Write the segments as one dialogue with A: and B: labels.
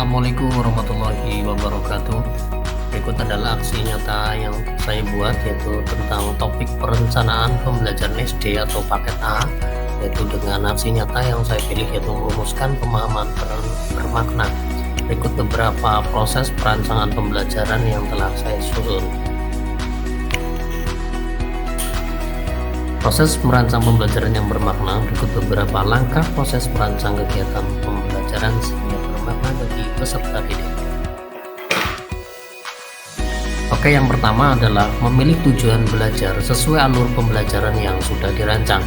A: Assalamualaikum warahmatullahi wabarakatuh. Berikut adalah aksi nyata yang saya buat, yaitu tentang topik perencanaan pembelajaran SD atau paket A, yaitu dengan aksi nyata yang saya pilih yaitu merumuskan pemahaman bermakna. Berikut beberapa proses perancangan pembelajaran yang telah saya susun. Proses merancang pembelajaran yang bermakna. Berikut beberapa langkah proses merancang kegiatan pembelajaran sehingga bermakna bagi peserta didik. Oke, yang pertama adalah memilih tujuan belajar sesuai alur pembelajaran yang sudah dirancang.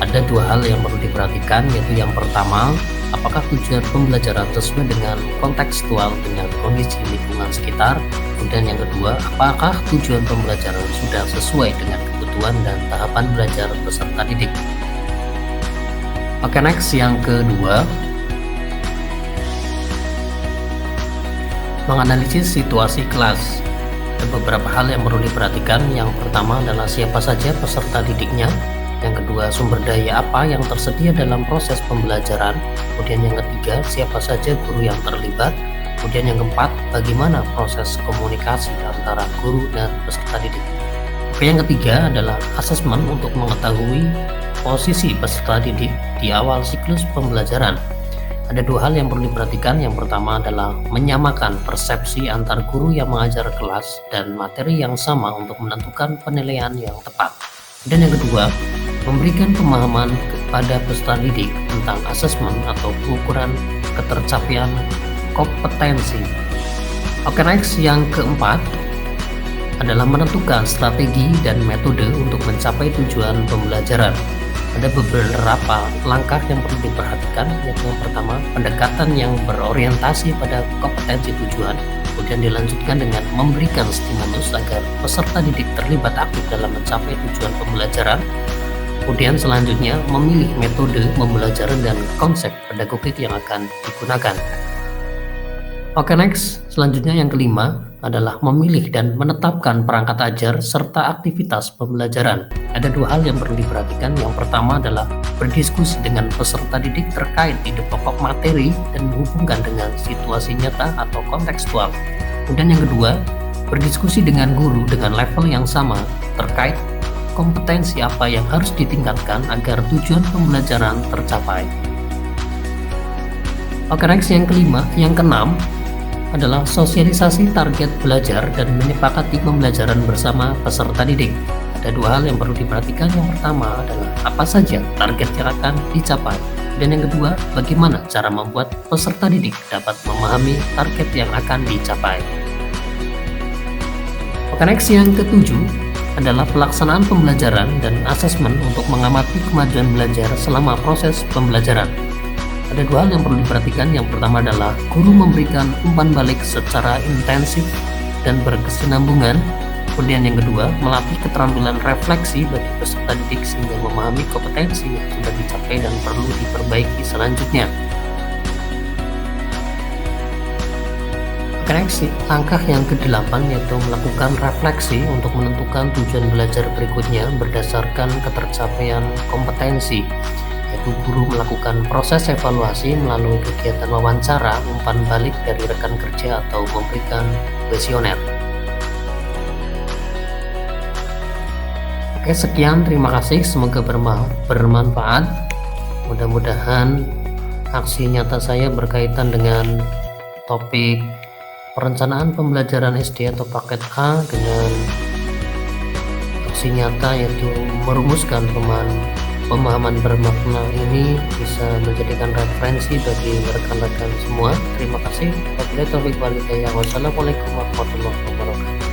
A: Ada dua hal yang perlu diperhatikan, yaitu yang pertama, apakah tujuan pembelajaran sesuai dengan kontekstual dengan kondisi lingkungan sekitar. Kemudian yang kedua, apakah tujuan pembelajaran sudah sesuai dengan kebutuhan dan tahapan belajar peserta didik. Oke, next, yang kedua, menganalisis situasi kelas. Ada beberapa hal yang perlu diperhatikan. Yang pertama adalah siapa saja peserta didiknya. Yang kedua, sumber daya apa yang tersedia dalam proses pembelajaran. Kemudian yang ketiga, siapa saja guru yang terlibat. Kemudian yang keempat, bagaimana proses komunikasi antara guru dan peserta didik. Oke, yang ketiga adalah asesmen untuk mengetahui posisi peserta didik di awal siklus pembelajaran. Ada dua hal yang perlu diperhatikan. Yang pertama adalah menyamakan persepsi antar guru yang mengajar kelas dan materi yang sama untuk menentukan penilaian yang tepat. Dan yang kedua, memberikan pemahaman kepada peserta didik tentang asesmen atau pengukuran ketercapaian kompetensi. Oke, next, yang keempat adalah menentukan strategi dan metode untuk mencapai tujuan pembelajaran. Ada beberapa langkah yang perlu diperhatikan, yaitu yang pertama, pendekatan yang berorientasi pada kompetensi tujuan, kemudian dilanjutkan dengan memberikan stimulus agar peserta didik terlibat aktif dalam mencapai tujuan pembelajaran. Kemudian selanjutnya, memilih metode pembelajaran dan konsep pedagogik yang akan digunakan. Oke, next, selanjutnya yang kelima adalah memilih dan menetapkan perangkat ajar serta aktivitas pembelajaran. Ada dua hal yang perlu diperhatikan. Yang pertama adalah berdiskusi dengan peserta didik terkait ide pokok materi dan menghubungkan dengan situasi nyata atau kontekstual. Kemudian yang kedua, berdiskusi dengan guru dengan level yang sama terkait kompetensi apa yang harus ditingkatkan agar tujuan pembelajaran tercapai. Oke, next, yang keenam adalah sosialisasi target belajar dan menyepakati pembelajaran bersama peserta didik. Ada dua hal yang perlu diperhatikan. Yang pertama adalah apa saja target yang akan dicapai, dan yang kedua, bagaimana cara membuat peserta didik dapat memahami target yang akan dicapai. Oke, next, yang ketujuh adalah pelaksanaan pembelajaran dan asesmen untuk mengamati kemajuan belajar selama proses pembelajaran. Ada dua hal yang perlu diperhatikan. Yang pertama adalah guru memberikan umpan balik secara intensif dan berkesinambungan. Kemudian yang kedua, melatih keterampilan refleksi bagi peserta didik sehingga memahami kompetensi yang sudah dicapai dan perlu diperbaiki selanjutnya. Langkah yang ke-8 yaitu melakukan refleksi untuk menentukan tujuan belajar berikutnya berdasarkan ketercapaian kompetensi, yaitu guru melakukan proses evaluasi melalui kegiatan wawancara, umpan balik dari rekan kerja, atau memberikan kuesioner. Oke, sekian, terima kasih, semoga bermanfaat. Mudah-mudahan aksi nyata saya berkaitan dengan topik perencanaan pembelajaran SD atau paket A dengan aksi nyata yaitu merumuskan pemahaman bermakna ini bisa menjadikan referensi bagi rekan-rekan semua. Terima kasih. Wabillahi taufiq wal hidayah. Wassalamualaikum warahmatullahi wabarakatuh.